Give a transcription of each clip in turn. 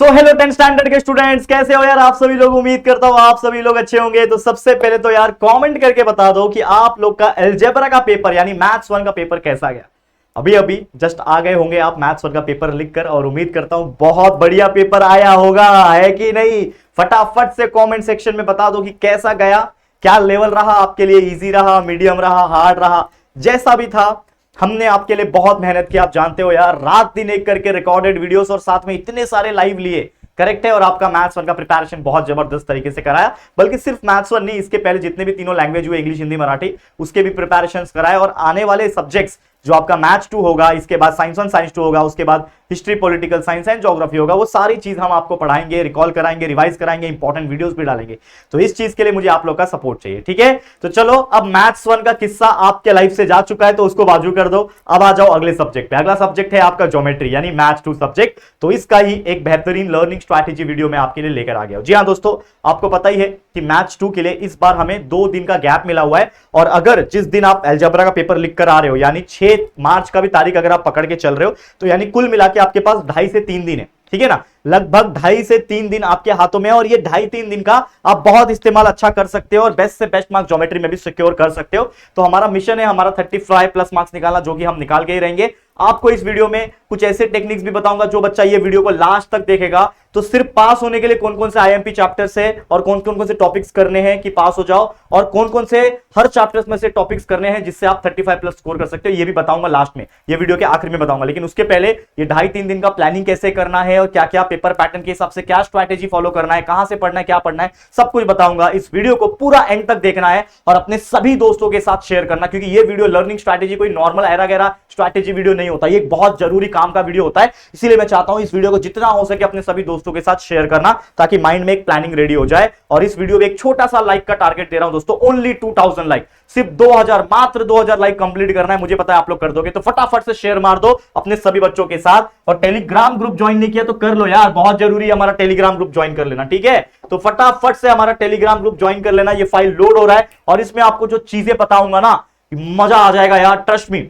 So hello 10th standard के students, कैसे हो यार आप सभी लोग। उम्मीद करता हूं आप सभी लोग अच्छे होंगे। तो सबसे पहले तो यार कमेंट करके बता दो कि आप लोग का अलजेब्रा का पेपर यानी मैथ्स 1 का पेपर कैसा गया। अभी अभी जस्ट आ गए होंगे आप मैथ्स 1 का पेपर लिखकर, और उम्मीद करता हूं बहुत बढ़िया पेपर आया होगा, है कि नहीं। फटाफट से कमेंट सेक्शन में बता दो कि कैसा गया, क्या लेवल रहा आपके लिए, इजी रहा, मीडियम रहा, हार्ड रहा, जैसा भी था। हमने आपके लिए बहुत मेहनत की, आप जानते हो यार, रात दिन एक करके रिकॉर्डेड वीडियोस और साथ में इतने सारे लाइव लिए। करेक्ट है। और आपका मैथ्स 1 का प्रिपरेशन बहुत जबरदस्त तरीके से कराया, बल्कि सिर्फ मैथ्स 1 नहीं, इसके पहले जितने भी तीनों लैंग्वेज हुए, इंग्लिश, हिंदी, मराठी, उसके भी प्रिपरेशन कराए। और आने वाले सब्जेक्ट्स जो आपका मैथ्स 2 होगा, इसके बाद साइंस 1 साइंस 2 होगा, उसके बाद history, political science and geography होगा, वो सारी चीज हम आपको पढ़ाएंगे, रिकॉल कराएंगे, रिवाइज कराएंगे, इंपॉर्टेंट वीडियोस भी डालेंगे। तो इस चीज के लिए मुझे आप लोग का सपोर्ट चाहिए, ठीक है। तो चलो, अब मैथ्स 1 का किस्सा आपके लाइफ से जा चुका है तो उसको बाजू कर दो। अब आ जाओ अगले सब्जेक्ट पे। अगला सब्जेक्ट है आपका ज्योमेट्री यानी मैथ्स 2 सब्जेक्ट। तो इसका ही एक बेहतरीन लर्निंग स्ट्रैटेजी वीडियो मैं आपके लिए लेकर आ गया हूं। जी हाँ दोस्तों, आपको पता ही है कि मैथ्स 2 के लिए इस बार हमें 2 दिन का गैप मिला हुआ है। और अगर जिस दिन आप अलजेब्रा का पेपर लिख कर आ रहे हो, यानी 6 मार्च का भी तारीख अगर आप पकड़ के चल रहे हो, तो यानी कुल मिला के आपके पास 2.5 से 3 दिन है, ठीक है ना। लगभग 2.5 से 3 दिन आपके हाथों में है, और ये 2.5-3 दिन का आप बहुत इस्तेमाल अच्छा कर सकते हो और बेस्ट से बेस्ट मार्क्स ज्योमेट्री में भी सिक्योर कर सकते हो। तो हमारा मिशन है हमारा 35+ मार्क्स निकालना, जो कि हम निकाल के ही रहेंगे। आपको इस वीडियो में कुछ ऐसे टेक्निक्स भी बताऊंगा, जो बच्चा ये वीडियो को लास्ट तक देखेगा तो सिर्फ पास होने के लिए कौन कौन से आईएमपी चैप्टर्स है और कौन कौन से टॉपिक्स करने हैं कि पास हो जाओ, और कौन कौन से हर चैप्टर्स में से टॉपिक्स करने हैं जिससे आप 35+ स्कोर कर सकते हो, ये भी बताऊंगा लास्ट में, ये वीडियो के आखिर में बताऊंगा। लेकिन उसके पहले ये 2.5-3 दिन का प्लानिंग कैसे करना है और क्या क्या पेपर पैटर्न के हिसाब से क्या स्ट्रैटेजी फॉलो करना है, कहां से पढ़ना है, क्या पढ़ना है, सब कुछ बताऊंगा। इस वीडियो को पूरा एंड तक देखना है और अपने सभी दोस्तों के साथ शेयर करना, क्योंकि ये वीडियो लर्निंग स्ट्रैटेजी कोई नॉर्मल एरा गैरा स्ट्रैटेजी वीडियो नहीं होता, ये एक बहुत जरूरी काम का वीडियो होता है। इसीलिए मैं चाहता हूं इस वीडियो को जितना हो सके अपने सभी दोस्तों के साथ शेयर करना, ताकि माइंड में एक प्लानिंग रेडी हो जाए। और इस वीडियो में एक छोटा सा लाइक का टारगेट दे रहा हूं दोस्तों, ओनली 2000 लाइक, सिर्फ 2000, मात्र 2000 लाइक कंप्लीट करना है। मुझे पता है आप लोग कर दोगे, तो फटाफट से शेयर मार दो अपने सभी बच्चों के साथ। और टेलीग्राम ग्रुप ज्वाइन नहीं किया तो कर लो यार, बहुत जरूरी है हमारा टेलीग्राम ग्रुप ज्वाइन कर लेना, ठीक है। तो फटाफट से हमारा टेलीग्राम ग्रुप ज्वाइन कर लेना। ये फाइल लोड हो रहा है और इसमें आपको जो चीजें बताऊंगा ना, मजा आ जाएगा यार, ट्रस्ट मी।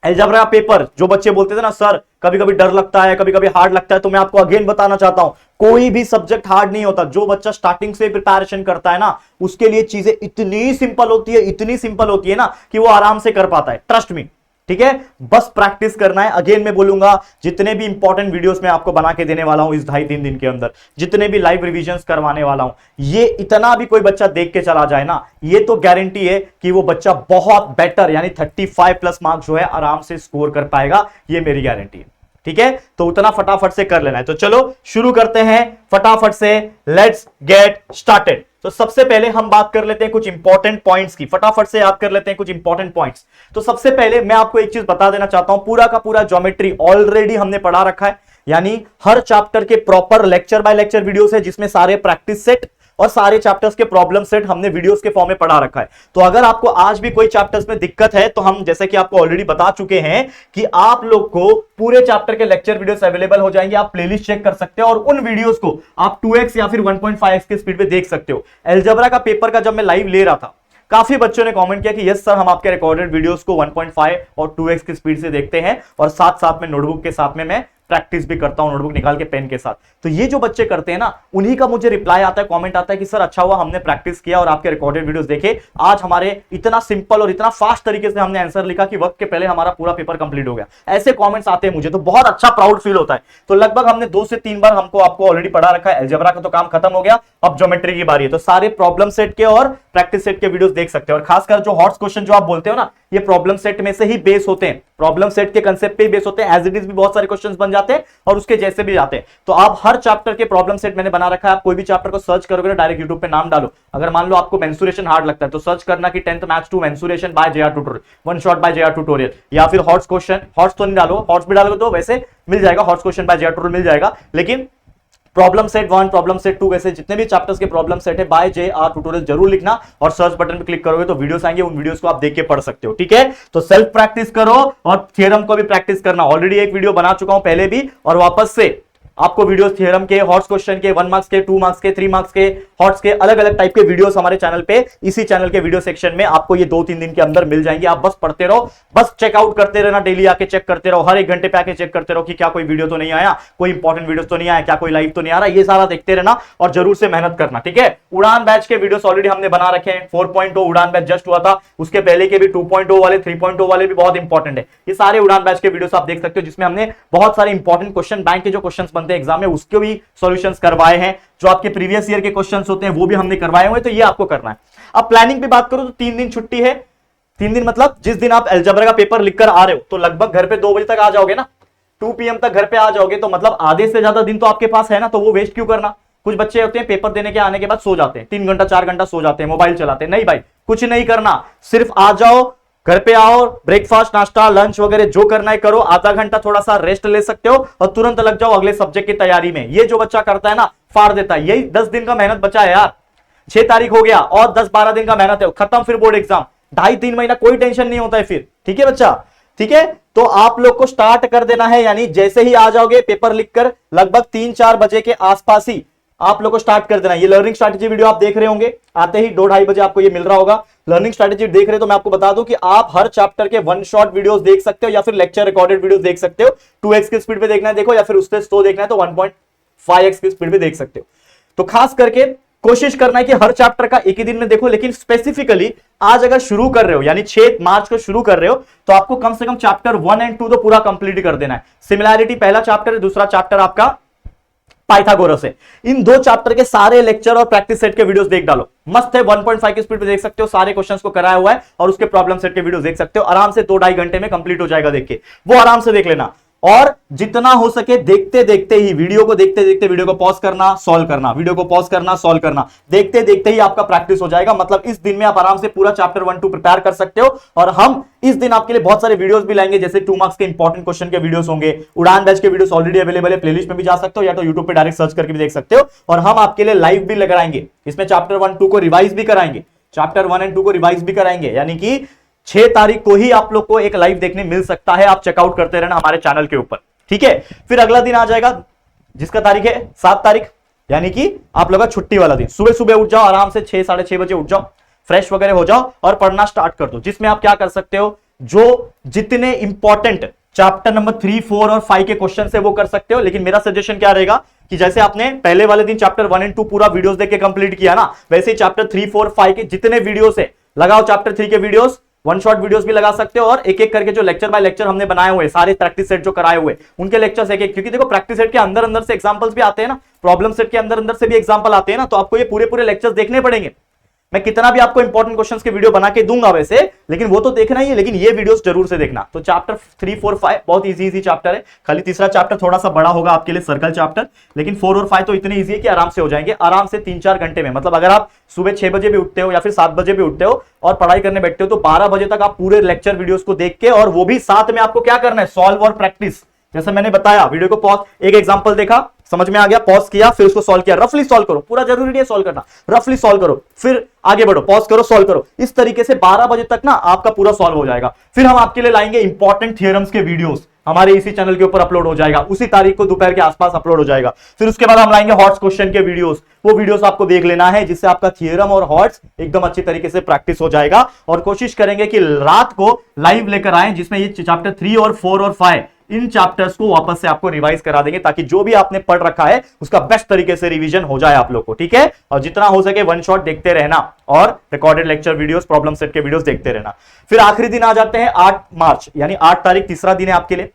अलजेब्रा पेपर, जो बच्चे बोलते थे ना सर कभी कभी डर लगता है, कभी कभी हार्ड लगता है, तो मैं आपको अगेन बताना चाहता हूं, कोई भी सब्जेक्ट हार्ड नहीं होता। जो बच्चा स्टार्टिंग से प्रिपरेशन करता है ना, उसके लिए चीजें इतनी सिंपल होती है, इतनी सिंपल होती है ना, कि वो आराम से कर पाता है, ट्रस्ट मी, ठीक है। बस प्रैक्टिस करना है। अगेन मैं बोलूंगा, जितने भी इंपॉर्टेंट वीडियोस मैं आपको बना के देने वाला हूं इस 2.5-3 दिन के अंदर, जितने भी लाइव रिवीजन्स करवाने वाला हूं, ये इतना भी कोई बच्चा देख के चला जाए ना, ये तो गारंटी है कि वो बच्चा बहुत बेटर यानी 35+ मार्क्स जो है आराम से स्कोर कर पाएगा, ये मेरी गारंटी है, ठीक है। तो उतना फटाफट से कर लेना है। तो चलो शुरू करते हैं फटाफट से, लेट्स गेट स्टार्टेड। तो सबसे पहले हम बात कर लेते हैं कुछ इंपॉर्टेंट पॉइंट्स की, फटाफट से याद कर लेते हैं कुछ इंपॉर्टेंट पॉइंट्स। तो सबसे पहले मैं आपको एक चीज बता देना चाहता हूं, पूरा का पूरा ज्योमेट्री ऑलरेडी हमने पढ़ा रखा है, यानी हर चैप्टर के proper lecture by lecture videos है, जिसमें सारे प्रैक्टिस सेट और सारे चैप्टर्स के प्रॉब्लम सेट हमने वीडियोस के फॉर्म में पढ़ा रखा है। तो अगर आपको आज भी कोई चैप्टर्स में दिक्कत है, तो हम जैसे कि आपको ऑलरेडी बता चुके हैं कि आप लोग को पूरे चैप्टर के लेक्चर वीडियोस अवेलेबल हो जाएंगे, आप प्लेलिस्ट चेक कर सकते हो और उन वीडियोस को आप 2x या फिर 1.5x की स्पीड पे देख सकते हो। अलजेब्रा का पेपर का जब मैं लाइव ले रहा था, काफी बच्चों ने कमेंट किया कि यस सर, हम आपके रिकॉर्डेड वीडियोस को 1.5 और 2x की स्पीड से देखते हैं, और साथ साथ में नोटबुक के साथ में मैं प्रैक्टिस भी करता हूं, नोटबुक निकाल के पेन के साथ। तो ये जो बच्चे करते हैं ना, उन्हीं का मुझे रिप्लाई आता है, कमेंट आता है कि सर अच्छा हुआ हमने प्रैक्टिस किया और आपके रिकॉर्डेड वीडियोस देखे, आज हमारे इतना सिंपल और इतना फास्ट तरीके से हमने आंसर लिखा कि वक्त के पहले हमारा पूरा पेपर कंप्लीट हो गया। ऐसे कमेंट्स आते हैं मुझे, तो बहुत अच्छा प्राउड फील होता है। तो लगभग हमने 2 से 3 बार आपको ऑलरेडी पढ़ा रखा है। अलजेब्रा का तो काम खत्म हो गया, अब ज्योमेट्री की बारी है। तो सारे प्रॉब्लम सेट के और प्रैक्टिस सेट के वीडियोस देख सकते हो। और खासकर जो हॉट क्वेश्चन जो आप बोलते हो ना, ये प्रॉब्लम सेट में से ही बेस होते हैं, प्रॉब्लम सेट के कंसेप्ट पे ही बेस होते हैं। एज इट इज भी बहुत सारे क्वेश्चंस बन जाते हैं और उसके जैसे भी जाते हैं। तो आप हर चैप्टर के प्रॉब्लम सेट मैंने बना रखा है। आप कोई भी चैप्टर को सर्च करोगे ना, डायरेक्ट यूट्यूब पे नाम डालो। अगर मान लो आपको मेंसुरेशन हार्ड लगता है, तो सर्च करना कि 10th maths 2 mensuration by JR tutorial, one shot by JR tutorial, या फिर हॉट्स क्वेश्चन, हॉट्स तो नहीं डालो, हॉट्स भी डालोगे तो वैसे मिल जाएगा, HOTS question by JR tutorial मिल जाएगा। लेकिन प्रॉब्लम सेट 1, प्रॉब्लम सेट 2, वैसे जितने भी चैप्टर्स के प्रॉब्लम सेट है बाय जेआर ट्यूटोरियल जरूर लिखना, और सर्च बटन पे क्लिक करोगे तो वीडियोस आएंगे, उन वीडियोस को आप देख के पढ़ सकते हो, ठीक है। तो सेल्फ प्रैक्टिस करो और थ्योरम को भी प्रैक्टिस करना। ऑलरेडी एक वीडियो बना चुका हूं पहले भी, और वापस से आपको वीडियोस थ्योरम के, हॉट्स क्वेश्चन के, 1 मार्क्स के, 2 मार्क्स के, 3 मार्क्स के, हॉट्स के अलग अलग टाइप के वीडियोस हमारे चैनल पे, इसी चैनल के वीडियो सेक्शन में आपको ये 2-3 दिन के अंदर मिल जाएंगे। आप बस पढ़ते रहो, बस चेकआउट करते रहना, डेली आके चेक करते रहो, हर 1 घंटे पे आके चेक करते रहो कि क्या कोई वीडियो तो नहीं आया, कोई इंपॉर्टेंट वीडियो तो नहीं आया, क्या कोई लाइव तो नहीं आ रहा, ये सारा देखते रहना और जरूर से मेहनत करना, ठीक है। उड़ान बैच के वीडियोस ऑलरेडी हमने बना रखे हैं। 4.0 उड़ान बैच जस्ट हुआ था, उसके पहले के भी 2.0 वाले, 3.0 वाले भी बहुत इंपॉर्टेंट है। ये सारे उड़ान बैच के वीडियोस आप देख सकते हो, जिसमें हमने बहुत सारे इंपॉर्टेंट क्वेश्चन, बैंक के जो क्वेश्चंस बनते हैं एग्जाम में, उसके भी सॉल्यूशंस करवाए हैं। जो आपके प्रीवियस ईयर के क्वेश्चंस होते हैं वो भी हमने करवाए हुए, तो ये आपको करना है। अब प्लानिंग पे बात करो तो 3 दिन छुट्टी है। 3 दिन मतलब जिस दिन आप अलजेब्रा का पेपर लिखकर आ रहे हो तो लगभग घर पे 2 बजे तक आ जाओगे ना, 2 PM तक घर पे आ जाओगे, तो मतलब आधे से ज्यादा दिन तो आपके पास है ना, तो वो वेस्ट क्यों करना। कुछ बच्चे होते हैं पेपर देने के आने के बाद सो जाते हैं, 3 घंटा 4 घंटा सो जाते हैं, मोबाइल चलाते हैं। नहीं भाई, कुछ नहीं करना, सिर्फ आ जाओ, घर पे आओ, ब्रेकफास्ट, नाश्ता, लंच वगैरह जो करना है करो, आधा घंटा थोड़ा सा रेस्ट ले सकते हो और तुरंत लग जाओ अगले सब्जेक्ट की तैयारी में। ये जो बच्चा करता है ना, फाड़ देता है। यही 10 दिन का मेहनत बचा है यार, 6 तारीख हो गया और 10-12 दिन का मेहनत है, खत्म फिर बोर्ड एग्जाम। 2.5-3 महीना कोई टेंशन नहीं होता है फिर, ठीक है बच्चा, ठीक है। तो आप लोग को स्टार्ट कर देना है, यानी जैसे ही आ जाओगे पेपर लिखकर लगभग 3-4 बजे के आसपास ही आप लोग को स्टार्ट कर देना। ये लर्निंग स्ट्रैटेजी वीडियो आप देख रहे होंगे, आते ही 2-2:30 बजे आपको ये मिल रहा होगा। लर्निंग स्ट्रैटेजी देख रहे हो तो मैं आपको बता दूं कि आप हर चैप्टर के 1 शॉट वीडियोस देख सकते हो या फिर लेक्चर रिकॉर्डेड वीडियोस देख सकते हो। 2x की स्पीड पे देखना है देखो, या फिर उससे स्लो देखना है तो 1.5x की स्पीड पे देख सकते हो। तो खास करके कोशिश करना है कि हर चैप्टर का एक ही दिन में देखो, लेकिन स्पेसिफिकली आज अगर शुरू कर रहे हो यानी 6 मार्च को शुरू कर रहे हो तो आपको कम से कम चैप्टर 1 और 2 तो पूरा कंप्लीट कर देना है। सिमिलैरिटी पहला चैप्टर है, दूसरा चैप्टर आपका पाइथागोरस है। इन 2 चैप्टर के सारे लेक्चर और प्रैक्टिस सेट के वीडियोस देख डालो, मस्त है। 1.5 की स्पीड पे देख सकते हो, सारे क्वेश्चंस को कराया हुआ है और उसके प्रॉब्लम सेट के वीडियोस देख सकते हो। आराम से 2-2.5 घंटे में कंप्लीट हो जाएगा, देख के वो आराम से देख लेना। और जितना हो सके देखते देखते ही, वीडियो को देखते देखते वीडियो को पॉज करना, सॉल्व करना, वीडियो को पॉज करना, सॉल्व करना, देखते देखते ही आपका प्रैक्टिस हो जाएगा। मतलब इस दिन में आप आराम से पूरा चैप्टर 1-2 प्रिपेयर कर सकते हो। और हम इस दिन आपके लिए बहुत सारे वीडियोस भी लाएंगे, जैसे 2 मार्क्स के इंपॉर्टेंट क्वेश्चन के वीडियोस होंगे। उड़ान बैच के वीडियोस ऑलरेडी अवेलेबल है, प्लेलिस्ट में भी जा सकते हो या तो यूट्यूब पे डायरेक्ट सर्च करके भी देख सकते हो। और हम आपके लिए लाइव भी लगाएंगे, इसमें चैप्टर 1-2 को रिवाइज भी कराएंगे, चैप्टर 1 और 2 को रिवाइज भी कराएंगे। यानी कि 6 तारीख को ही आप लोग को एक लाइव देखने मिल सकता है। आप चेकआउट करते रहना हमारे चैनल के ऊपर, ठीक है। फिर अगला दिन आ जाएगा जिसका तारीख है 7 तारीख, यानी कि आप लोग का छुट्टी वाला दिन। सुबह सुबह उठ जाओ, आराम से 6-6:30 बजे उठ जाओ, फ्रेश वगैरह हो जाओ और पढ़ना स्टार्ट कर दो। जिसमें आप क्या कर सकते हो, जो जितने इंपॉर्टेंट चैप्टर नंबर 3, 4 और 5 के क्वेश्चन है वो कर सकते हो। लेकिन मेरा सजेशन क्या रहेगा कि जैसे आपने पहले वाले दिन चैप्टर 1 और 2 पूरा वीडियोस देख के कंप्लीट किया ना, वैसे ही चैप्टर 3, 4, 5 के जितने वीडियोस है लगाओ। चैप्टर 3 के वीडियोस 1 शॉट वीडियोस भी लगा सकते हो और एक एक करके जो लेक्चर बाय लेक्चर हमने बनाए हुए सारे प्रैक्टिस सेट जो कराए हुए उनके लेक्चर्स एक एक, क्योंकि देखो प्रैक्टिस सेट के अंदर अंदर से एग्जांपल्स भी आते हैं ना, प्रॉब्लम सेट के अंदर अंदर से भी एग्जांपल आते हैं ना, तो आपको ये पूरे पूरे लेक्चर्स देखने पड़ेंगे। मैं कितना भी आपको इंपॉर्टेंट क्वेश्चंस के वीडियो बना के दूंगा वैसे, लेकिन वो तो देखना ही है, लेकिन ये वीडियोस जरूर से देखना। तो चैप्टर 3, 4, 5 बहुत इजी चैप्टर है, खाली तीसरा चैप्टर थोड़ा सा बड़ा होगा आपके लिए, सर्कल चैप्टर, लेकिन 4 और 5 तो इतने इजी है कि आराम से हो जाएंगे, आराम से 3-4 घंटे में। मतलब अगर आप सुबह 6 बजे भी उठते हो या फिर 7 बजे भी उठते हो और पढ़ाई करने बैठते हो तो 12 बजे तक आप पूरे लेक्चर वीडियोस को देख के, और वो भी साथ में आपको क्या करना है, सॉल्व और प्रैक्टिस। जैसे मैंने बताया, वीडियो को पॉज, एक एग्जांपल देखा, समझ में आ गया, पॉज किया, फिर उसको सॉल्व किया, रफली सॉल्व करो, पूरा जरूरी नहीं है सॉल्व करना, रफली सॉल्व करो, फिर आगे बढ़ो, पॉज करो, सॉल्व करो। इस तरीके से 12 बजे तक ना आपका पूरा सॉल्व हो जाएगा। फिर हम आपके लिए लाएंगे इंपॉर्टेंट थियरम्स के वीडियोस, हमारे इसी चैनल के ऊपर अपलोड हो जाएगा, उसी तारीख को दोपहर के आसपास अपलोड हो जाएगा। फिर उसके बाद हम लाएंगे हॉट्स क्वेश्चन के वीडियोस, वो वीडियोस आपको देख लेना है, जिससे आपका थियरम और हॉट्स एकदम अच्छी तरीके से प्रैक्टिस हो जाएगा। और कोशिश करेंगे कि रात को लाइव लेकर आए, जिसमें ये चैप्टर 3 और 4 और 5 इन चैप्टर्स को वापस से आपको रिवाइज करा देंगे, ताकि जो भी आपने पढ़ रखा है उसका बेस्ट तरीके से रिवीजन हो जाए आप लोग को, ठीक है। और जितना हो सके 1 शॉट देखते रहना और recorded lecture videos, problem set के वीडियोस देखते रहना। फिर आखिरी दिन आ जाते हैं 8 मार्च, यानी 8 तारीख तीसरा दिन है आपके लिए।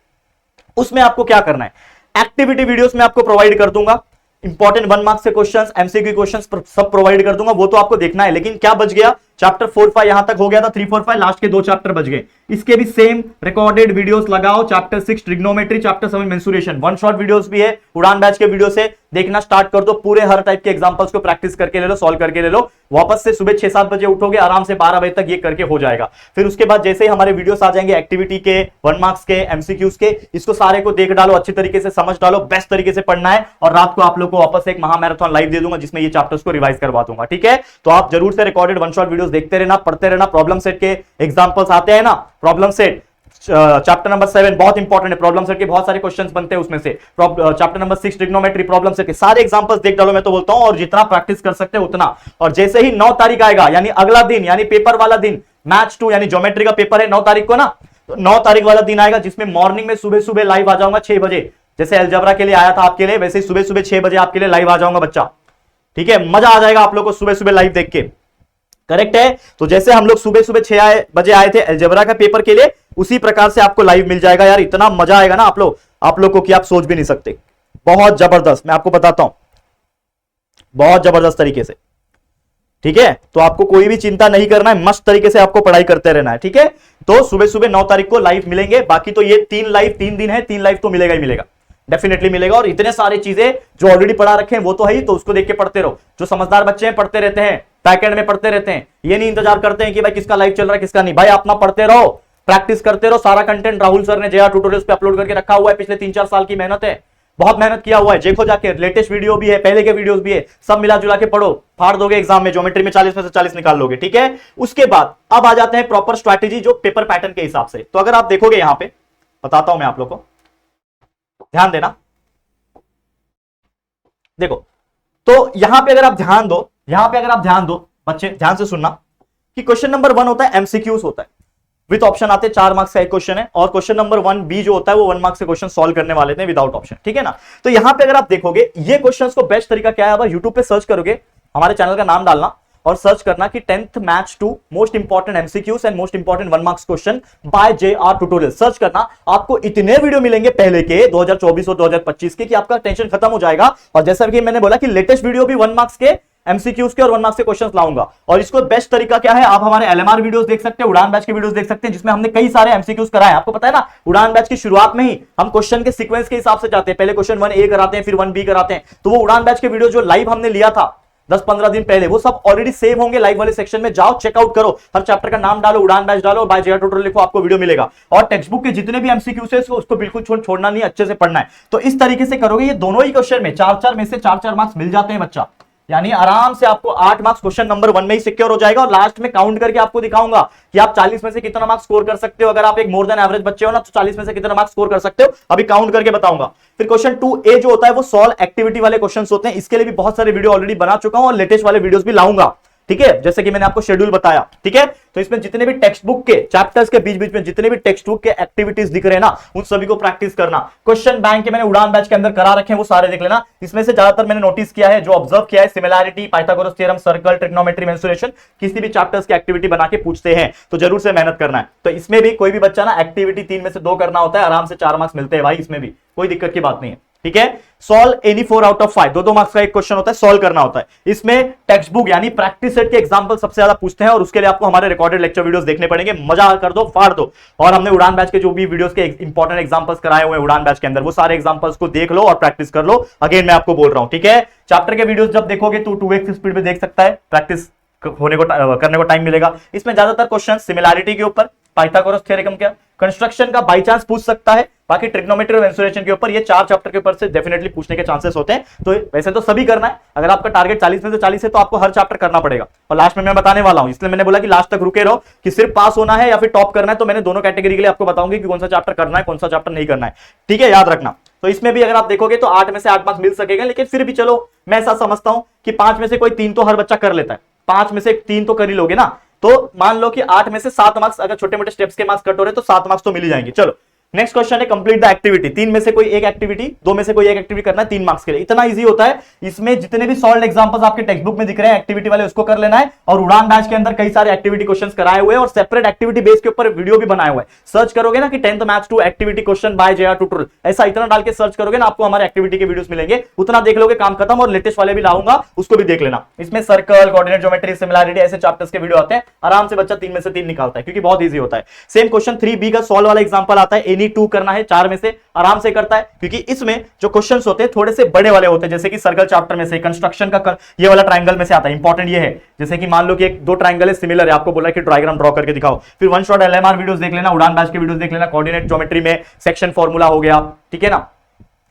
उसमें आपको क्या करना है, एक्टिविटी वीडियोस में आपको प्रोवाइड कर दूंगा, इंपॉर्टेंट 1 मार्क्स के क्वेश्चंस, एमसीक्यू क्वेश्चंस सब प्रोवाइड कर दूंगा, वो तो आपको देखना है। लेकिन क्या बच गया, चैप्टर 4, 5 यहां तक हो गया था, 3, 4, 5 लास्ट के 2 चैप्टर बच गए, इसके भी सेम रिकॉर्डेड वीडियोस लगाओ। Chapter 6 trigonometry, chapter 7 mensuration, 1 shot videos भी है, उड़ान बैच के वीडियो से देखना स्टार्ट कर दो, पूरे हर टाइप के एग्जांपल्स को प्रैक्टिस करके ले लो, सॉल्व करके ले लो। वापस से सुबह 6-7 बजे उठोगे, आराम से 12 बजे तक ये करके हो जाएगा। फिर उसके बाद जैसे ही हमारे वीडियोस आ जाएंगे एक्टिविटी के, 1 मार्क्स के, एमसीक्यूज के, इसको सारे को देख डालो, अच्छी तरीके से समझ डालो, बेस्ट तरीके से पढ़ना है। और रात को आप लोग को वापस एक महा मैराथन लाइव दे दूंगा, जिसमें ये चैप्टर्स को रिवाइज करवा दूंगा, ठीक है। तो आप जरूर से रिकॉर्डेड 1 शॉट वीडियोस देखते रहना, पढ़ते रहना। प्रॉब्लम सेट के एग्जांपल्स आते हैं ना, प्रॉब्लम सेट चैप्टर नंबर 7 बहुत इंपॉर्टेंट है, प्रॉब्लम सेट के बहुत सारे क्वेश्चंस बनते हैं उसमें से। Chapter number 6 trigonometry, problem set के सारे एग्जांपल्स देख डालो, मैं तो बोलता हूं, और जितना प्रैक्टिस कर सकते हैं उतना। और जैसे ही 9 तारीख आएगा, यानी अगला दिन, यानी पेपर वाला दिन, मैथ्स 2 यानी ज्योमेट्री का पेपर है 9 तारीख को ना, तो 9 तारीख वाला दिन आएगा जिसमें मॉर्निंग में सुबह सुबह लाइव आ जाऊंगा 6 बजे, जैसे अलजेब्रा के लिए आया था आपके लिए, वैसे ही सुबह सुबह 6 बजे आपके लिए लाइव आ जाऊंगा बच्चा। ठीक है, मजा आ जाएगा आप लोग को सुबह सुबह लाइव देख के। करेक्ट है? तो जैसे हम लोग सुबह सुबह 6 बजे आए थे अलजेब्रा का पेपर के लिए, उसी प्रकार से आपको लाइव मिल जाएगा। यार इतना मजा आएगा ना आप लोग को कि आप सोच भी नहीं सकते। बहुत जबरदस्त, मैं आपको बताता हूं, बहुत जबरदस्त तरीके से। ठीक है, तो आपको कोई भी चिंता नहीं करना है, मस्त तरीके से आपको पढ़ाई करते रहना है। ठीक है, तो सुबह सुबह 9 तारीख को लाइव मिलेंगे। बाकी तो ये 3 लाइव 3 दिन है, 3 लाइव तो मिलेगा ही मिलेगा, डेफिनेटली मिलेगा। और इतने सारे चीजें जो ऑलरेडी पढ़ा रखे हैं वो तो है ही, तो उसको देख के पढ़ते रहो। जो समझदार बच्चे हैं पढ़ते रहते हैं, पैकेट में पढ़ते रहते हैं, ये नहीं इंतजार करते हैं कि भाई किसका लाइव चल रहा है किसका नहीं। भाई अपना पढ़ते रहो, प्रैक्टिस करते रहो। सारा कंटेंट राहुल सर ने जेआर ट्यूटोरियल्स पे अपलोड करके रखा हुआ है, पिछले 3-4 साल की मेहनत है, बहुत मेहनत किया हुआ है। देखो जाके, लेटेस्ट वीडियो भी है, पहले के वीडियोस भी है, सब मिला जुला के पढ़ो, फाड़ दोगे एग्जाम में, ज्योमेट्री में 40 में से 40 निकाल लोगे। ठीक है, उसके बाद अब आ जाते हैं प्रॉपर स्ट्रैटेजी जो पेपर पैटर्न के हिसाब से। तो अगर आप देखोगे यहां पे, बताता हूं मैं आप लोग को, ध्यान देना। देखो, तो यहां पे अगर आप ध्यान दो, बच्चे ध्यान से सुनना कि क्वेश्चन नंबर 1 होता है एमसीक्यूज होता है, विद ऑप्शन आते हैं, 4 मार्क्स का एक क्वेश्चन है। और क्वेश्चन नंबर 1B जो होता है वो 1 मार्क्स के क्वेश्चन सॉल्व करने वाले थे विदाउट ऑप्शन। ठीक है ना, तो यहां पे अगर आप देखोगे ये क्वेश्चंस को बेस्ट तरीका क्या है, अब यूट्यूब पे सर्च करोगे, हमारे चैनल का नाम डालना और सर्च करना कि 10th maths 2 most important MCQs and most important 1 marks question by JR tutorial, search करना। आपको इतने वीडियो मिलेंगे पहले के 2024 और 2025 के कि आपका टेंशन खत्म हो जाएगा। और जैसा कि मैंने बोला कि लेटेस्ट वीडियो भी 1 मार्क्स के एमसीक्यूज के और 1 मार्क्स के क्वेश्चंस लाऊंगा। और इसको बेस्ट तरीका क्या है, आप हमारे एलएमआर वीडियोस देख सकते हैं, उड़ान बैच के वीडियोस देख सकते हैं, जिसमें हमने कई सारे एमसीक्यूज कराए। आपको पता है ना, उड़ान बैच की शुरुआत में ही हम क्वेश्चन के सीक्वेंस के हिसाब से जाते हैं, पहले क्वेश्चन 1A कराते हैं, फिर 1B कराते हैं। तो वो उड़ान बैच के वीडियो जो लाइव हमने लिया था 10-15 दिन पहले, वो सब ऑलरेडी सेव होंगे लाइव वाले सेक्शन में, जाओ चेकआउट करो, हर चैप्टर का नाम डालो, उड़ान बैच डालो, बाय जेआर ट्यूटोरियल लिखो, आपको वीडियो मिलेगा। और टेक्स्ट बुक के जितने भी एमसीक्यूज है उसको बिल्कुल छोड़ना नहीं, अच्छे से पढ़ना है। तो इस तरीके से करोगे, ये दोनों ही क्वेश्चन में 4-4 में से 4-4 मार्क्स मिल जाते हैं बच्चा, यानी आराम से आपको 8 मार्क्स क्वेश्चन नंबर 1 में ही सिक्योर हो जाएगा। और लास्ट में काउंट करके आपको दिखाऊंगा कि आप 40 में से कितना मार्क्स स्कोर कर सकते हो। अगर आप एक मोर देन एवरेज बच्चे हो ना, तो 40 में से कितना मार्क्स स्कोर कर सकते हो, अभी काउंट करके बताऊंगा। फिर क्वेश्चन 2A जो होता है वो सॉल्व एक्टिविटी वाले क्वेश्चंस होते हैं, इसके लिए भी बहुत सारे वीडियो ऑलरेडी बना चुका हूं और लेटेस्ट वाले वीडियोस भी लाऊंगा। ठीक है, जैसे कि मैंने आपको शेड्यूल बताया। ठीक है, तो इसमें जितने भी टेक्स्ट बुक के चैप्टर्स के बीच बीच में जितने भी टेक्स्ट बुक के एक्टिविटीज दिख रहे हैं ना, उन सभी को प्रैक्टिस करना। क्वेश्चन बैंक के मैंने उड़ान बैच के अंदर करा रखे हैं, वो सारे देख लेना। इसमें से ज्यादातर मैंने नोटिस किया है, जो ऑब्जर्व किया है, similarity, Pythagoras theorem, circle, trigonometry, mensuration, किसी भी चैप्टर्स की एक्टिविटी बना के पूछते हैं, तो जरूर से मेहनत करना है। तो इसमें भी कोई भी बच्चा ना एक्टिविटी 3 में से 2 करना होता है, आराम से 4 मार्क्स मिलते हैं भाई, इसमें भी कोई दिक्कत की बात नहीं है। ठीक है, solve any 4 out of 5, 2-2 marks का एक क्वेश्चन होता है, सॉल्व करना होता है। इसमें टेक्स्ट बुक यानी प्रैक्टिस सेट के एग्जांपल सबसे ज्यादा पूछते हैं, और उसके लिए आपको हमारे रिकॉर्डेड लेक्चर वीडियोस देखने पड़ेंगे। मजा कर दो, फाड़ दो। और हमने उड़ान बैच के जो भी वीडियोस के इंपॉर्टेंट एग्जांपल्स कराए हुए हैं उड़ान बैच के अंदर, वो सारे एग्जांपल्स को देख लो और प्रैक्टिस कर लो। अगेन मैं आपको बोल रहा हूं, ठीक है, चैप्टर के वीडियोस जब देखोगे तो 2x स्पीड में देख सकता है, प्रैक्टिस होने को करने को टाइम मिलेगा। इसमें ज्यादातर क्वेश्चन सिमिलैरिटी के ऊपर, पाइथागोरस थ्योरम के, कंस्ट्रक्शन का बाय चांस पूछ सकता है, बाकी ट्रिग्नोमेट्री और मेंसुरेशन के ऊपर, ये 4 चैप्टर के ऊपर से डेफिनेटली पूछने के चांसेस होते हैं। तो वैसे तो सभी करना है, अगर आपका टारगेट 40 में से 40 है तो आपको हर चैप्टर करना पड़ेगा। और लास्ट में मैं बताने वाला हूं, इसलिए मैंने बोला कि लास्ट तक रुके रहो कि सिर्फ पास होना है या फिर टॉप करना है। तो मैंने दोनों कैटेगरी के लिए आपको बताऊंगी कि कौन सा चैप्टर करना है, कौन सा चैप्टर नहीं करना है। ठीक है, याद रखना। तो इसमें भी अगर आप देखोगे तो 8 में से 8 मार्क्स मिल सकेगा, लेकिन फिर भी चलो मैं ऐसा समझता हूं कि 5 में से कोई 3 तो हर बच्चा कर लेता है, 5 में से 3 तो कर ही लोगे ना। तो मान लो कि 8 में से 7 मार्क्स, अगर छोटे मोटे स्टेप्स के मार्क्स कट हो रहे तो 7 मार्क्स तो मिल ही जाएंगे। चलो नेक्स्ट क्वेश्चन है कंप्लीट द एक्टिविटी, 3 में से कोई एक एक्टिविटी, 2 में से कोई एक एक्टिविटी करना है 3 मार्क्स के लिए। इतना इजी होता है। इसमें जितने भी सॉल्व एग्जांपल्स आपके टेक्स्ट बुक में दिख रहे हैं एक्टिविटी वाले, उसको कर लेना है। और उड़ान बैच के अंदर कई सारे एक्टिविटी क्वेश्चंस कराए हुए हैं और सेपरेट एक्टिविटी बेस के ऊपर वीडियो भी बनाए हुए हैं। सर्च करोगे ना कि 10th maths 2 activity question by JR tutorial, ऐसा इतना डाल के सर्च करोगे ना, आपको हमारे एक्टिविटी के वीडियोस मिलेंगे, उतना देख लोगे, काम खत्म। और लेटेस्ट वाले भी लाऊंगा, उसको भी देख लेना। इसमें सर्कल, कोऑर्डिनेट ज्योमेट्री, सिमिलैरिटी, ऐसे चैप्टर्स के वीडियो आते हैं, आराम से बच्चा 3 में से 3 निकालता है, क्योंकि बहुत ईजी होता है। सेम क्वेश्चन 3B का सॉल्व वाला एग्जांपल आता है, एनी 2 करना है, 4 में से आराम से करता है, क्योंकि इसमें जो क्वेश्चंस होते हैं थोड़े से बड़े वाले होते हैं, जैसे कि सर्कल चैप्टर में से, कंस्ट्रक्शन का ये वाला ट्रायंगल में से आता है। इंपॉर्टेंट ये है, जैसे कि मान लो कि 2 ट्रायंगल है सिमिलर है, आपको बोला है कि डायग्राम ड्रॉ करके दिखाओ। फिर वन शॉट एलएमआर वीडियोस देख लेना, उड़ान बैच के वीडियोस देख लेना, कोऑर्डिनेट ज्योमेट्री में सेक्शन फार्मूला हो गया, ठीक है ना।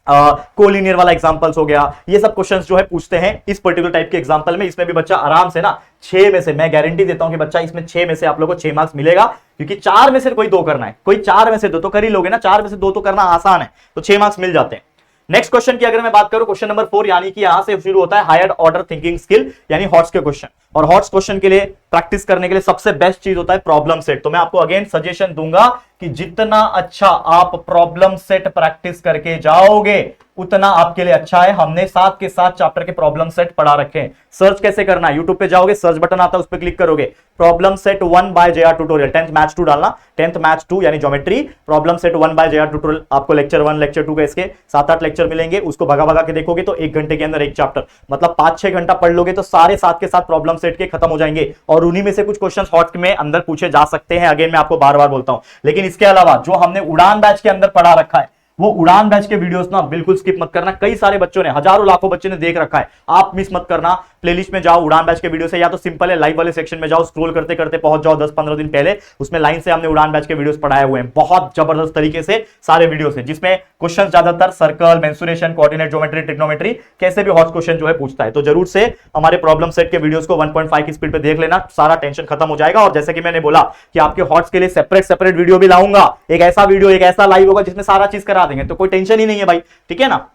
कोलिनियर वाला एग्जांपल्स हो गया, ये सब क्वेश्चंस जो है पूछते हैं इस पर्टिकुलर टाइप के एग्जांपल में। इसमें भी बच्चा आराम से ना 6 में से, मैं गारंटी देता हूं कि बच्चा इसमें 6 में से आप लोगों को 6 मार्क्स मिलेगा, क्योंकि 4 में से कोई 2 करना है, कोई 4 में से 2 तो कर ही लोगे ना, 4 में से 2 तो करना आसान है, तो 6 मार्क्स मिल जाते हैं। नेक्स्ट क्वेश्चन की अगर मैं बात करूं, क्वेश्चन नंबर 4, यानी कि यहां से शुरू होता है हायर ऑर्डर थिंकिंग स्किल, यानी हॉट्स के क्वेश्चन। और हॉट्स क्वेश्चन के लिए प्रैक्टिस करने के लिए सबसे बेस्ट चीज होता है प्रॉब्लम सेट। तो मैं आपको अगेन सजेशन दूंगा कि जितना अच्छा आप प्रॉब्लम सेट प्रैक्टिस करके जाओगे उतना आपके लिए अच्छा है। हमने 7 के 7 चैप्टर के प्रॉब्लम सेट पढ़ा रखे हैं। सर्च कैसे करना है, यूट्यूब पे जाओगे, सर्च बटन आता है, उस पर क्लिक करोगे, problem set 1 by JR tutorial, 10th maths 2 डालना, 10th मैथ्स 2 यानी geometry, problem set 1 by JR tutorial. आपको लेक्चर 1 लेक्चर 2 के इसके 7-8 लेक्चर मिलेंगे, उसको भगा भगा के देखोगे तो 1 घंटे के अंदर एक चैप्टर, मतलब 5-6 घंटा पढ़ लोगे तो सारे 7 के 7 प्रॉब्लम सेट के खत्म हो जाएंगे, और उन्हीं में से कुछ क्वेश्चन हॉट में अंदर पूछे जा सकते हैं। अगेन मैं आपको बार बार बोलता हूं, लेकिन इसके अलावा जो हमने उड़ान बैच के अंदर पढ़ा रखा है, वो उड़ान बैच के वीडियोस ना बिल्कुल स्किप मत करना। कई सारे बच्चों ने, हजारों लाखों बच्चे ने देख रखा है, आप मिस मत करना। प्लेलिस्ट में जाओ, उड़ान बैच के वीडियो से, या तो सिंपल है लाइव वाले सेक्शन में जाओ, स्क्रॉल करते करते पहुंच जाओ 10-15 दिन पहले, उसमें लाइन से हमने उड़ान बैच के वीडियोस पढ़ाए हुए हैं। बहुत जबरदस्त तरीके से सारे वीडियोस हैं, जिसमें क्वेश्चन ज्यादातर circle, mensuration, coordinate geometry, trigonometry, कैसे भी हॉट क्वेश्चन जो है पूछता है। तो जरूर से हमारे प्रॉब्लम सेट के वीडियोस को 1.5 की स्पीड पे देख लेना, सारा टेंशन खत्म हो जाएगा। और जैसे कि मैंने बोला कि आपके हॉट्स के लिए सेपरेट वीडियो भी लाऊंगा, एक ऐसा वीडियो, एक ऐसा लाइव होगा जिसमें सारा चीज करा देंगे, तो कोई टेंशन ही नहीं है भाई, ठीक है ना।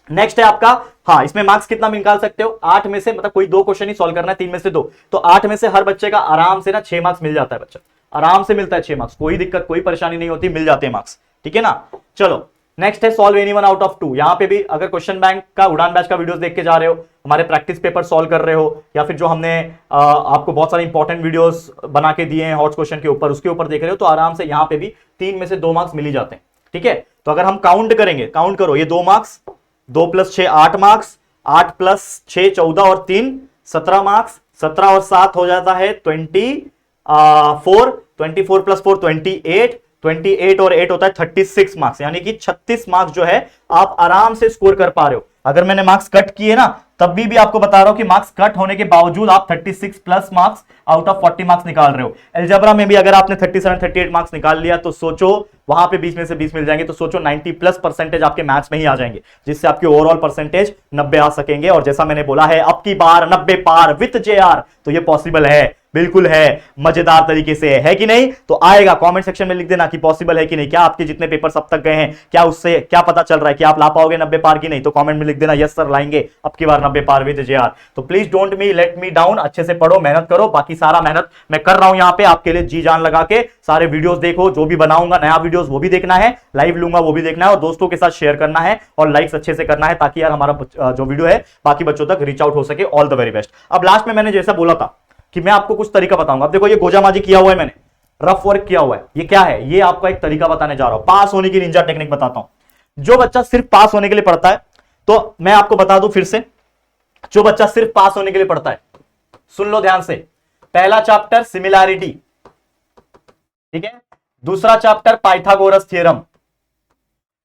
नेक्स्ट है आपका, हाँ, इसमें मार्क्स कितना भी निकाल सकते हो, 8 में से, मतलब कोई 2 क्वेश्चन ही सॉल्व करना है, 3 में से 2, तो 8 में से हर बच्चे का आराम से ना 6 मार्क्स मिल जाता है। बच्चा आराम से मिलता है 6 मार्क्स, कोई दिक्कत, कोई परेशानी नहीं होती, मिल जाते हैं मार्क्स, ठीक है ना। चलो नेक्स्ट है solve any one out of 2। यहां पे भी अगर क्वेश्चन बैंक का, उड़ान बैच का वीडियोस देख के जा रहे हो, हमारे प्रैक्टिस पेपर सॉल्व कर रहे हो, या फिर जो हमने आपको बहुत सारे इंपॉर्टेंट वीडियोस बना के दिए हैं हॉट क्वेश्चन के ऊपर, उसके ऊपर देख रहे हो, तो आराम से यहां पे भी 3 में से 2 मार्क्स मिल ही जाते हैं, ठीक है। तो अगर हम काउंट करेंगे, काउंट करो, ये 2 मार्क्स, 2 + 6 8 मार्क्स, 8 + 6 14 और 3 17 मार्क्स, 17 और 7 हो जाता है 24, 24 + 4 28, 28 और 8 होता है 36 मार्क्स, यानी कि 36 मार्क्स जो है आप आराम से स्कोर कर पा रहे हो। अगर मैंने मार्क्स कट किए ना, तब भी आपको बता रहा हूं कि मार्क्स कट होने के बावजूद आप 36 plus marks out of 40 marks निकाल रहे हो। अलजेब्रा में भी अगर आपने 37 38 मार्क्स निकाल लिया तो सोचो वहां पे 20 में से 20 मिल जाएंगे, तो सोचो 90+ % आपके मैथ्स में ही आ जाएंगे, जिससे आपके ओवरऑल परसेंटेज 90 आ सकेंगे। और जैसा मैंने बोला है, अब की बार 90 पार विथ JR, तो ये पॉसिबल है, बिल्कुल है, मजेदार तरीके से है कि नहीं। तो आएगा, कमेंट सेक्शन में लिख देना कि पॉसिबल है कि नहीं, क्या आपके जितने पेपर अब तक गए हैं, क्या उससे क्या पता चल रहा है कि आप ला पाओगे 90 पार की नहीं, तो कमेंट में लिख देना यस सर लाएंगे अब की बार 90 पार विद JR। तो please don't let me down, अच्छे से पढ़ो, मेहनत करो। बाकी सारा मेहनत मैं कर रहा हूं यहाँ पे आपके लिए, जी जान लगा के सारे वीडियोस देखो, जो भी बनाऊंगा नया वीडियोस वो भी देखना है, लाइव लूंगा वो भी देखना है, और दोस्तों के साथ शेयर करना है, और लाइक्स अच्छे से करना है, ताकि यार हमारा जो वीडियो है बाकी बच्चों तक रीच आउट हो सके। All the very best. अब लास्ट में मैंने जैसा बोला था कि मैं आपको कुछ तरीका बताऊंगा। अब देखो, ये गोजामाजी किया हुआ है मैंने, रफ वर्क किया हुआ है, ये क्या है, ये आपको एक तरीका बताने जा रहा हूं, पास होने की निंजा टेक्निक बताता हूं। जो बच्चा सिर्फ पास होने के लिए पढ़ता है, तो मैं आपको बता दूं फिर से, जो बच्चा सिर्फ पास होने के लिए पढ़ता है, सुन लो ध्यान से, पहला चैप्टर सिमिलैरिटी, ठीक है, दूसरा चैप्टर पाइथागोरस थ्योरम,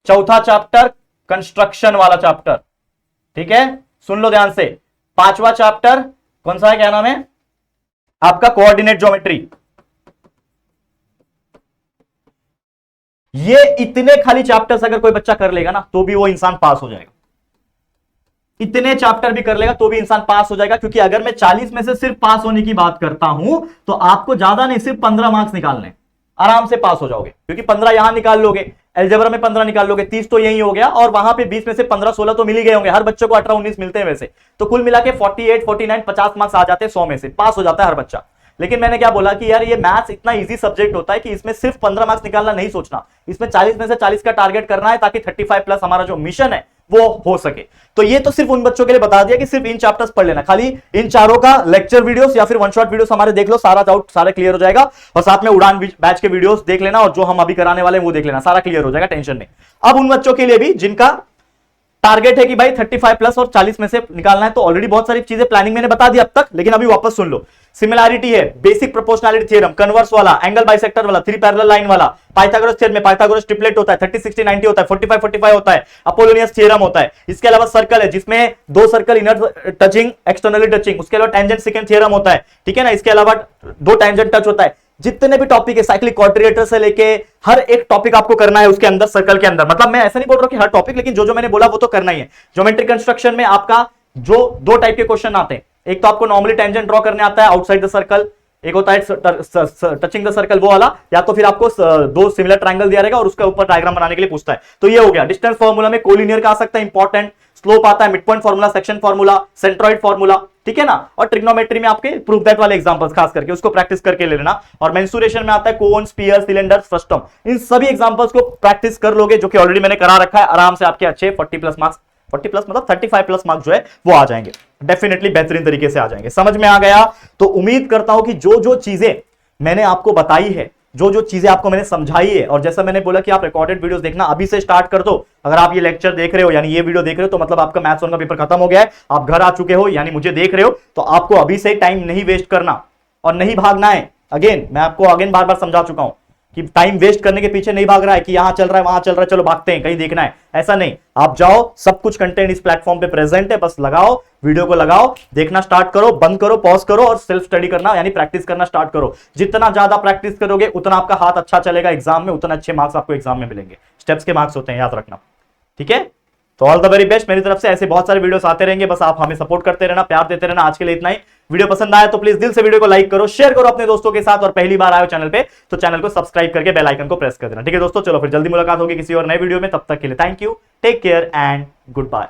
चौथा चैप्टर कंस्ट्रक्शन वाला चैप्टर, ठीक है, सुन लो ध्यान से, पांचवा चैप्टर कौन सा है, क्या नाम है आपका, कोऑर्डिनेट ज्योमेट्री। ये इतने खाली चैप्टर्स अगर कोई बच्चा कर लेगा ना, तो भी वो इंसान पास हो जाएगा। इतने चैप्टर भी कर लेगा तो भी इंसान पास हो जाएगा, क्योंकि अगर मैं 40 में से सिर्फ पास होने की बात करता हूं, तो आपको ज्यादा नहीं, सिर्फ 15 मार्क्स निकालने, आराम से पास हो जाओगे, क्योंकि 15 यहां निकाल लोगे, अलजेब्रा में 15 निकाल लोगे, 30 तो यही हो गया, और वहां पे 20 में से 15-16 तो मिल ही गए होंगे, हर बच्चे को 18-19 मिलते हैं वैसे, तो कुल मिला के 48, 49, 50 मार्क्स आ जाते हैं 100 में से, पास हो जाता है हर बच्चा। लेकिन मैंने क्या बोला कि यार ये मैथ्स इतना इजी सब्जेक्ट होता है कि इसमें सिर्फ 15 मार्क्स निकालना नहीं सोचना, इसमें 40 में से 40 का टारगेट करना है, ताकि 35+ हमारा जो मिशन है वो हो सके। तो ये तो सिर्फ उन बच्चों के लिए बता दिया कि सिर्फ इन चैप्टर्स पढ़ लेना, खाली इन चारों का लेक्चर वीडियोस या फिर वन शॉट वीडियोस हमारे देख लो, सारा डाउट सारा क्लियर हो जाएगा। और साथ में उड़ान बैच के वीडियोस देख लेना, और जो हम अभी कराने वाले हैं वो देख लेना, सारा क्लियर हो जाएगा, टेंशन नहीं। अब उन बच्चों के लिए भी जिनका टारगेट है कि भाई 35+ और 40 में से निकालना है, तो ऑलरेडी बहुत सारी चीजें प्लानिंग मैंने बता दी अब तक, लेकिन अभी वापस सुन लो। सिमिलैरिटी है, बेसिक प्रोपोर्शनैलिटी थ्योरम, कन्वर्स वाला, एंगल बाइसेक्टर वाला, 3 पैरेलल लाइन वाला, पाइथागोरस थ्योरम में पाइथागोरस ट्रिपलेट होता है, 30 60 90 होता है, 45 45 होता है, अपोलोनियस थ्योरम होता है। इसके अलावा सर्कल है, जिसमें 2 circle inner touching, externally touching, उसके अलावा टेंजेंट सेकंड थ्योरम होता है, ठीक है ना, इसके अलावा 2 टेंजेंट टच होता है। जितने भी टॉपिक है साइक्लिक क्वाड्रिलेटरल से लेके हर एक टॉपिक आपको करना है उसके अंदर, सर्कल के अंदर। मतलब मैं ऐसा नहीं बोल रहा कि हर टॉपिक, लेकिन जो जो मैंने बोला वो तो करना ही है। ज्योमेट्रिक कंस्ट्रक्शन में आपका जो दो टाइप के क्वेश्चन आते हैं, एक तो आपको नॉर्मली टेंजेंट ड्रॉ करने आता है आउटसाइड द सर्कल, एक होता है टचिंग द सर्कल वो वाला, या तो फिर आपको दो सिमिलर ट्रायंगल दिया रहेगा और उसके ऊपर डायग्राम बनाने के लिए पूछता है। तो ये हो गया। डिस्टेंस फार्मूला में कोलिनियर का आ सकता है इंपॉर्टेंट, स्लोप आता है, mid point formula, section formula, centroid formula, ठीक है ना। और ट्रिग्नोमेट्री में आपके प्रूफ दैट वाले एग्जांपल्स खास करके उसको प्रैक्टिस करके ले लेना। और मेंसुरेशन में आता है कोन, स्फीयर, सिलेंडर, फ्रस्टम। इन सभी एग्जांपल्स को प्रैक्टिस कर लोगे, जो कि ऑलरेडी मैंने करा रखा है, आराम से आपके अच्छे 40 प्लस मार्क्स, 40 प्लस मतलब 35 प्लस मार्क्स जो है वो आ जाएंगे, डेफिनेटली बेहतरीन तरीके से आ जाएंगे। समझ में आ गया? तो उम्मीद करता हूं कि जो जो चीजें मैंने आपको बताई है, जो जो चीजें आपको मैंने समझाई है, और जैसा मैंने बोला कि आप रिकॉर्डेड वीडियोस देखना अभी से स्टार्ट कर दो। अगर आप ये लेक्चर देख रहे हो यानी ये वीडियो देख रहे हो, तो मतलब आपका मैथ्स 1 का पेपर खत्म हो गया है, आप घर आ चुके हो, यानी मुझे देख रहे हो, तो आपको अभी से टाइम नहीं वेस्ट करना और नहीं भागना है। अगेन मैं आपको अगेन बार बार समझा चुका हूं कि टाइम वेस्ट करने के पीछे नहीं भाग रहा है कि यहां चल रहा है वहां चल रहा है, चलो भागते हैं कहीं देखना है, ऐसा नहीं। आप जाओ, सब कुछ कंटेंट इस प्लेटफॉर्म पे प्रेजेंट है, बस लगाओ, वीडियो को लगाओ, देखना स्टार्ट करो, बंद करो, पॉज करो और सेल्फ स्टडी करना यानी प्रैक्टिस करना स्टार्ट करो। जितना ज्यादा प्रैक्टिस करोगे उतना आपका हाथ अच्छा चलेगा एग्जाम में, उतना अच्छे मार्क्स आपको एग्जाम में मिलेंगे। स्टेप्स के मार्क्स होते हैं, याद रखना, ठीक है। तो ऑल द वेरी बेस्ट मेरी तरफ से। ऐसे बहुत सारे वीडियोस आते रहेंगे, बस आप हमें सपोर्ट करते रहना, प्यार देते रहना। आज के लिए इतना ही। वीडियो पसंद आया तो प्लीज दिल से वीडियो को लाइक करो, शेयर करो अपने दोस्तों के साथ, और पहली बार आए हो चैनल पे तो चैनल को सब्सक्राइब करके बेल आइकन को प्रेस कर देना, ठीक है दोस्तों। चलो फिर जल्दी मुलाकात होगी किसी और नए वीडियो में, तब तक के लिए thank you, take care and good bye.